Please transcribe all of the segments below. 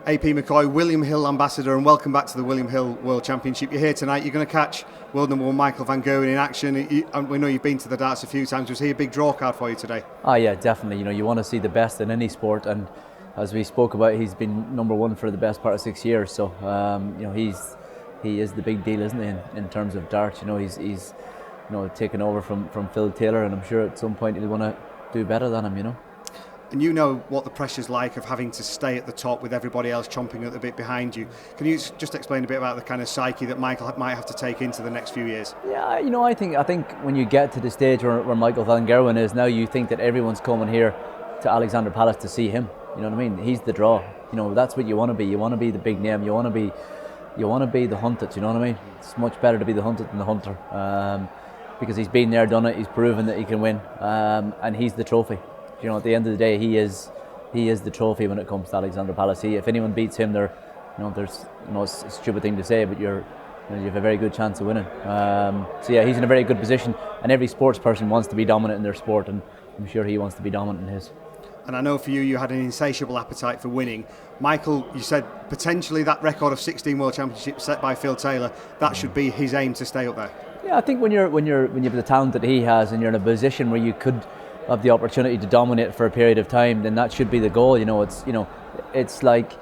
AP McCoy, William Hill ambassador, and welcome back to the William Hill World Championship. You're here tonight. You're going to catch world number one Michael van Gerwen in action. We know you've been to the darts a few times. Was he a big draw card for you today? Oh yeah, definitely. You want to see the best in any sport, and as we spoke about, he's been number one for the best part of 6 years. So he is the big deal, isn't he? In terms of darts, he's taken over from Phil Taylor, and I'm sure at some point he'll want to do better than him. And you know what the pressure's like of having to stay at the top with everybody else chomping at the bit behind you. Can you just explain a bit about the kind of psyche that Michael might have to take into the next few years? Yeah, I think when you get to the stage where Michael van Gerwen is now, you think that everyone's coming here to Alexander Palace to see him. You know what I mean? He's the draw. That's what you want to be. You want to be the big name. You want to be the hunted. You know what I mean? It's much better to be the hunted than the hunter, because he's been there, done it. He's proven that he can win, and he's the trophy. At the end of the day, he is the trophy when it comes to Alexander Palace. If anyone beats him, there's it's a stupid thing to say, but you have a very good chance of winning. So yeah, he's in a very good position, and every sports person wants to be dominant in their sport, and I'm sure he wants to be dominant in his. And I know for you had an insatiable appetite for winning. Michael, you said potentially that record of 16 World Championships set by Phil Taylor, that should be his aim to stay up there. Yeah, I think when you have the talent that he has, and you're in a position where you could have the opportunity to dominate for a period of time, then that should be the goal. It's like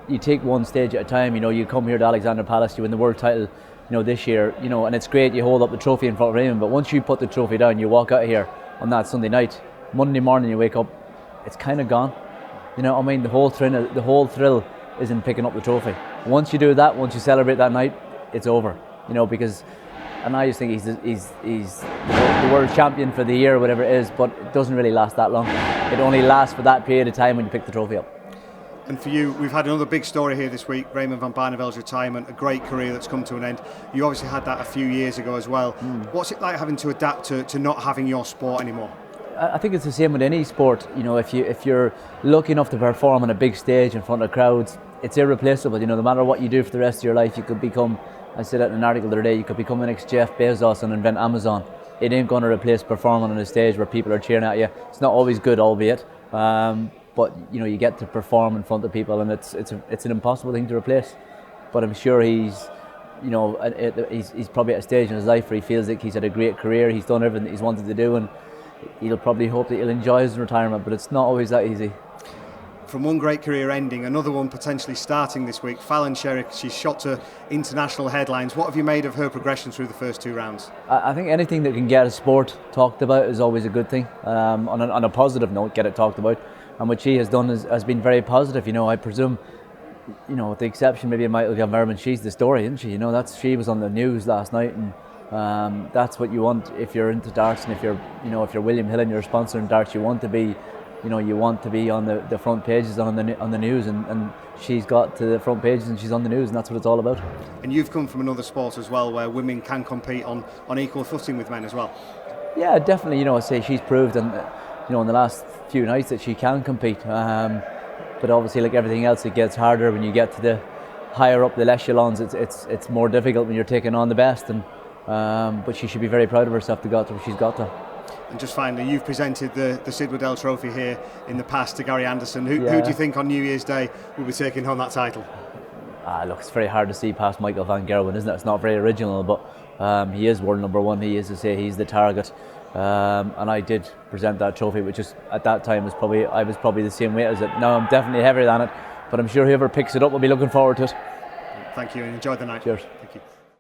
you take one stage at a time. You come here to Alexander Palace, you win the world title, this year, and it's great. You hold up the trophy in front of Raymond, but once you put the trophy down, you walk out of here on that Sunday night. Monday morning, you wake up, it's kind of gone. The whole thrill is in picking up the trophy. Once you do that, once you celebrate that night, it's over. Because. And I just think he's the world champion for the year, whatever it is, but it doesn't really last that long. It only lasts for that period of time when you pick the trophy up. And for you, we've had another big story here this week, Raymond van Barneveld's retirement, a great career that's come to an end. You obviously had that a few years ago as well. What's it like having to adapt to not having your sport anymore? I think it's the same with any sport. If you're lucky enough to perform on a big stage in front of crowds, it's irreplaceable. No matter what you do for the rest of your life, you could become, I said that in an article the other day, you could become the next Jeff Bezos and invent Amazon. It ain't going to replace performing on a stage where people are cheering at you. It's not always good, albeit, but you get to perform in front of people, and it's an impossible thing to replace. But I'm sure he's probably at a stage in his life where he feels like he's had a great career. He's done everything that he's wanted to do, and he'll probably hope that he'll enjoy his retirement. But it's not always that easy. From one great career ending, another one potentially starting this week. Fallon Sherry, she's shot to international headlines. What have you made of her progression through the first two rounds? I think anything that can get a sport talked about is always a good thing. On a positive note, get it talked about. And what she has done has been very positive. I presume, with the exception maybe of Michael van Gerwen, she's the story, isn't she? She was on the news last night, and that's what you want if you're into darts, and if you're William Hill and you're sponsoring darts, you want to be. You want to be on the front pages on the news, and she's got to the front pages and she's on the news, and that's what it's all about. And you've come from another sport as well, where women can compete on equal footing with men as well. Yeah, definitely. I say she's proved, and in the last few nights that she can compete. But obviously, like everything else, it gets harder when you get to the higher up the echelons. It's more difficult when you're taking on the best, and but she should be very proud of herself to got to where she's got to. And just finally, you've presented the Sid Waddell Trophy here in the past to Gary Anderson. Who do you think on New Year's Day will be taking home that title? Look, it's very hard to see past Michael van Gerwen, isn't it? It's not very original, but he is world number one. He is, to say, he's the target. And I did present that trophy, which is at that time I was probably the same weight as it. Now I'm definitely heavier than it, but I'm sure whoever picks it up will be looking forward to it. Thank you, and enjoy the night. Cheers. Thank you.